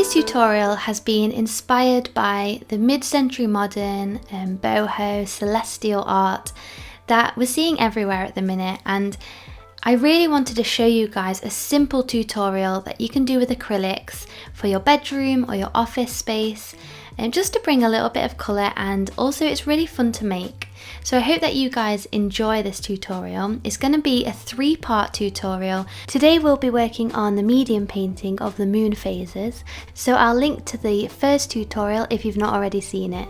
Today's tutorial has been inspired by the mid-century modern boho celestial art that we're seeing everywhere at the minute, and I really wanted to show you guys a simple tutorial that you can do with acrylics for your bedroom or your office space, and just to bring a little bit of colour, and also it's really fun to make. So I hope that you guys enjoy this tutorial. It's going to be a 3-part tutorial. Today we'll be working on the medium painting of the moon phases, so I'll link to the first tutorial if you've not already seen it.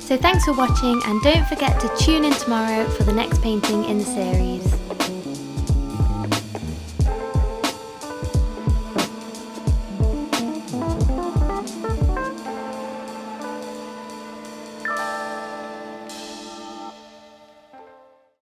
So thanks for watching, and don't forget to tune in tomorrow for the next painting in the series.